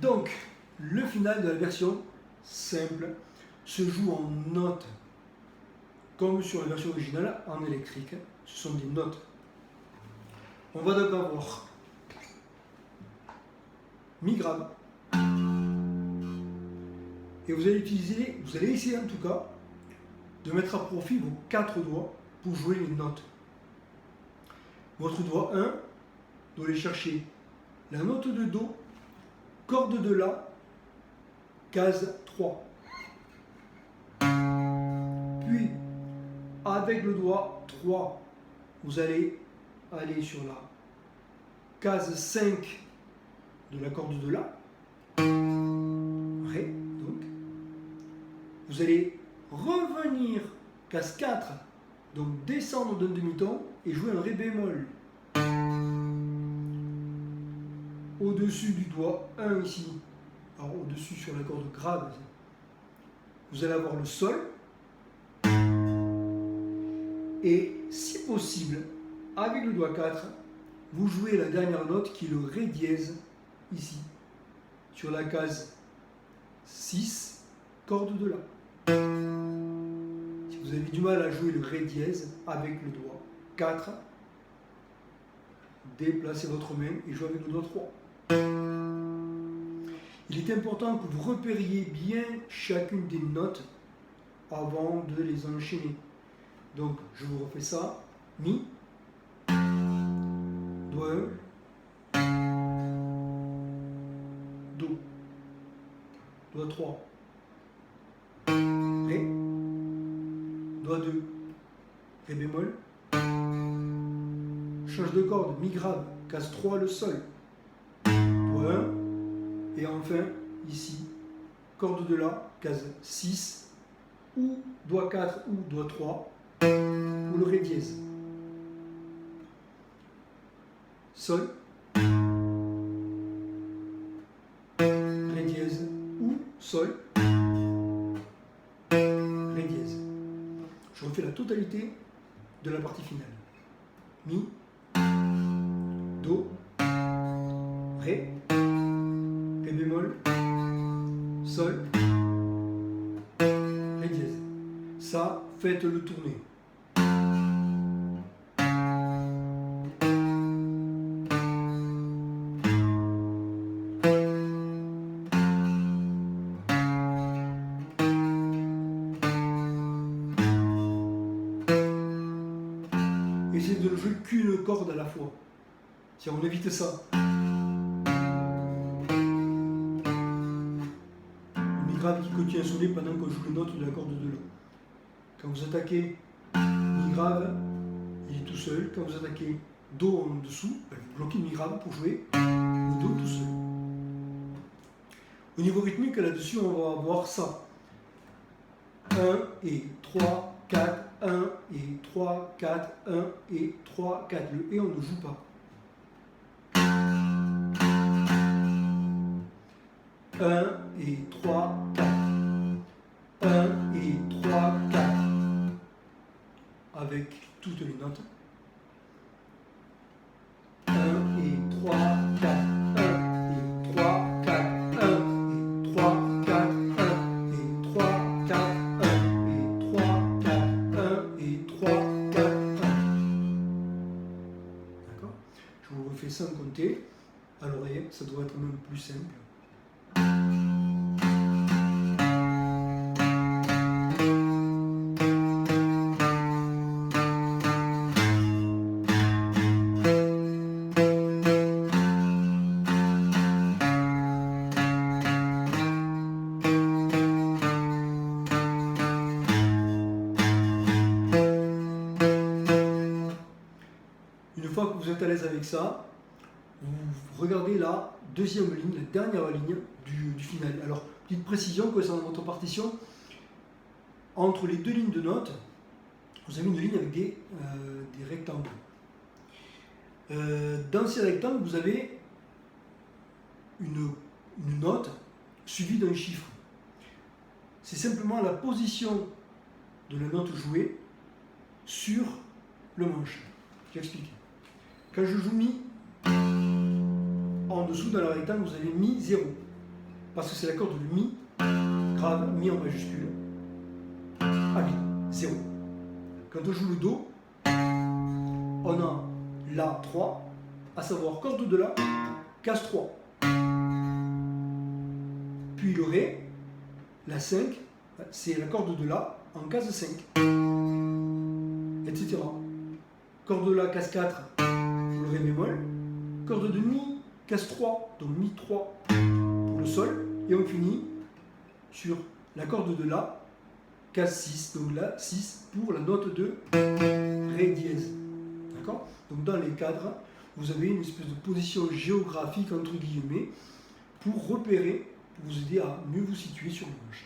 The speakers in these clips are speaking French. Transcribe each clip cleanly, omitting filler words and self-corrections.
Donc, le final de la version simple se joue en notes, comme sur la version originale en électrique. Ce sont des notes. On va donc avoir mi grave. Et vous allez essayer en tout cas de mettre à profit vos 4 doigts pour jouer les notes. Votre doigt 1 doit aller chercher la note de Do, corde de La, case 3. Puis, avec le doigt 3, vous allez aller sur la case 5 de la corde de La, Ré, donc. Vous allez revenir, case 4, donc descendre d'un demi-ton et jouer un Ré bémol. Au-dessus du doigt 1 ici, alors au-dessus sur la corde grave, vous allez avoir le Sol. Et si possible, avec le doigt 4, vous jouez la dernière note qui est le Ré dièse, ici, sur la case 6, corde de La. Si vous avez du mal à jouer le Ré dièse avec le doigt 4, déplacez votre main et jouez avec le doigt 3. Il est important que vous repériez bien chacune des notes avant de les enchaîner. Donc, je vous refais ça. Mi, doigt 1, Do, doigt 3, Ré, doigt 2, Ré bémol, change de corde, Mi grave, case 3, le Sol, doigt 1, et enfin, ici, corde de La, case 6, ou doigt 4 ou doigt 3, ou le Ré dièse. Sol, Ré dièse, ou Sol, Ré dièse. Je refais la totalité de la partie finale. Mi, Do, Ré, Ré bémol, Sol, Ré dièse. Ça, faites-le tourner. Essayez de ne jouer qu'une corde à la fois. Si on évite ça. Le Mi grave qui continue à sonner pendant qu'on joue les notes de la corde de La. Quand vous attaquez Mi grave, il est tout seul. Quand vous attaquez Do en dessous, vous bloquez Mi grave pour jouer le Do tout seul. Au niveau rythmique, là-dessus, on va avoir ça. 1 et 3, 4, 1 et 3, 4, 1 et 3, 4. Le Et, on ne joue pas. 1 et 3, 4. 1 et 3, 4. Avec toutes les notes. 1 et 3, 4. 1 et 3, 4. 1 et 3, 4. 1 et 3, 4. 1 et 3, 4. 1 et 3, 4. 1. D'accord? Je vous refais sans compter. À l'oreille, ça doit être même plus simple. Une fois que vous êtes à l'aise avec ça, vous regardez la deuxième ligne, la dernière ligne du final. Alors, petite précision concernant votre partition, entre les deux lignes de notes, vous avez une ligne avec des rectangles. Dans ces rectangles, vous avez une note suivie d'un chiffre. C'est simplement la position de la note jouée sur le manche. J'explique. Quand je joue Mi, en dessous dans le rectangle, vous avez Mi 0. parce que c'est l'accord de Mi grave, Mi en majuscule, à Mi, 0. Quand on joue le Do, on a La 3, à savoir corde de La, casse 3. Puis le Ré, la 5, c'est la corde de La en case 5, etc. Corde de La, case 4, pour le Ré bémol. Corde de Mi, case 3, donc Mi 3 pour le Sol. Et on finit sur la corde de La, case 6, donc La 6 pour la note de Ré dièse. D'accord? Donc dans les cadres, vous avez une espèce de position géographique entre guillemets pour repérer, pour vous aider à mieux vous situer sur l'image.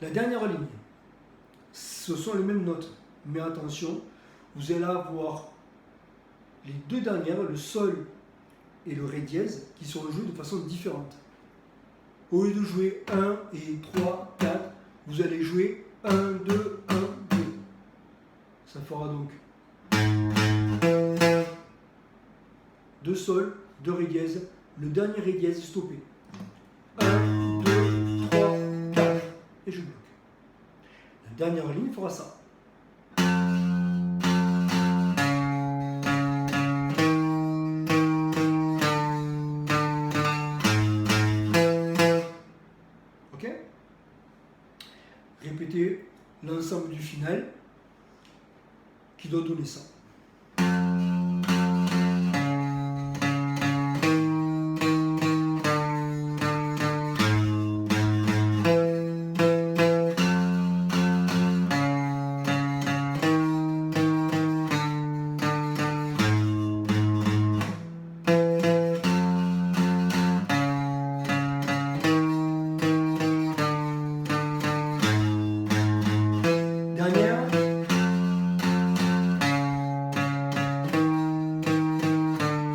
La dernière ligne, ce sont les mêmes notes, mais attention, vous allez avoir les deux dernières, le Sol et le Ré dièse, qui seront joués de façon différente. Au lieu de jouer 1 et 3, 4, vous allez jouer 1, 2, 1, 2. Ça fera donc 2 Sol, 2 Ré dièse, le dernier Ré dièse stoppé. 1, 2, 3, 4. Et je bloque. La dernière ligne fera ça. Ok? Répétez l'ensemble du final qui doit donner ça. Dernière.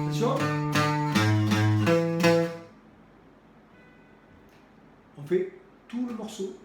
Attention. On fait tout le morceau.